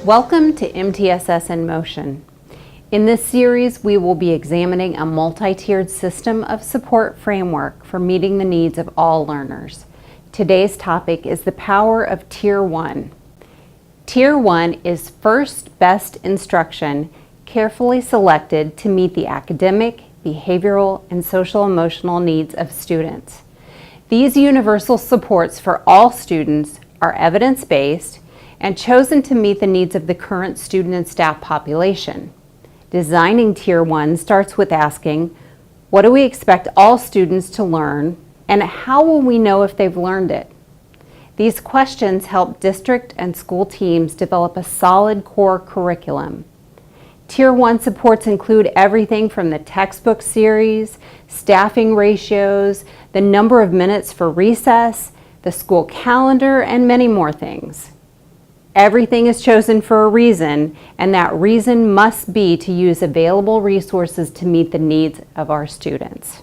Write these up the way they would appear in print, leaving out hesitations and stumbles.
Welcome to MTSS in Motion. In this series, we will be examining a multi-tiered system of support framework for meeting the needs of all learners. Today's topic is the power of Tier 1. Tier 1 is first best instruction carefully selected to meet the academic, behavioral, and social-emotional needs of students. These universal supports for all students are evidence-based and chosen to meet the needs of the current student and staff population. Designing Tier 1 starts with asking, what do we expect all students to learn, and how will we know if they've learned it? These questions help district and school teams develop a solid core curriculum. Tier 1 supports include everything from the textbook series, staffing ratios, the number of minutes for recess, the school calendar, and many more things. Everything is chosen for a reason, and that reason must be to use available resources to meet the needs of our students.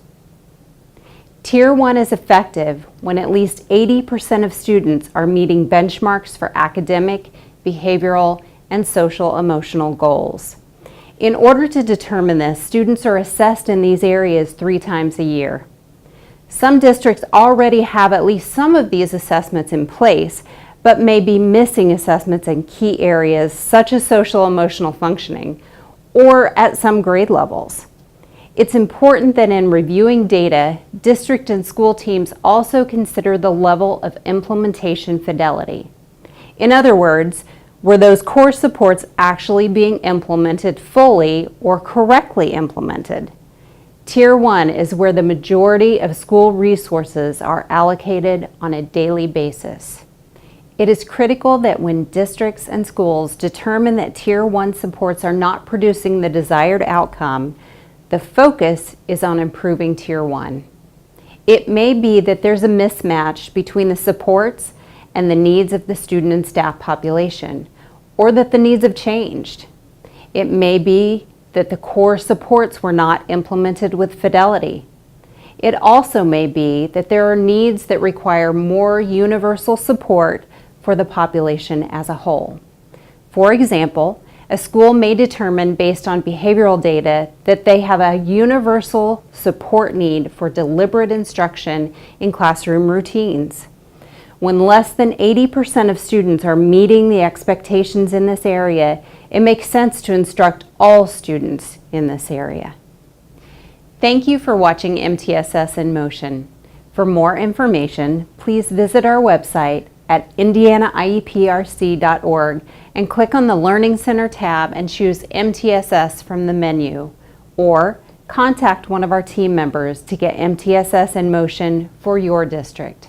Tier 1 is effective when at least 80% of students are meeting benchmarks for academic, behavioral, and social-emotional goals. In order to determine this, students are assessed in these areas 3 times a year. Some districts already have at least some of these assessments in place, but may be missing assessments in key areas such as social-emotional functioning or at some grade levels. It's important that in reviewing data, district and school teams also consider the level of implementation fidelity. In other words, were those core supports actually being implemented fully or correctly implemented? Tier 1 is where the majority of school resources are allocated on a daily basis. It is critical that when districts and schools determine that Tier 1 supports are not producing the desired outcome, the focus is on improving Tier 1. It may be that there's a mismatch between the supports and the needs of the student and staff population, or that the needs have changed. It may be that the core supports were not implemented with fidelity. It also may be that there are needs that require more universal support for the population as a whole. For example, a school may determine based on behavioral data that they have a universal support need for deliberate instruction in classroom routines. When less than 80% of students are meeting the expectations in this area, it makes sense to instruct all students in this area. Thank you for watching MTSS in Motion. For more information, please visit our website at indianaieprc.org and click on the Learning Center tab and choose MTSS from the menu, or contact one of our team members to get MTSS in Motion for your district.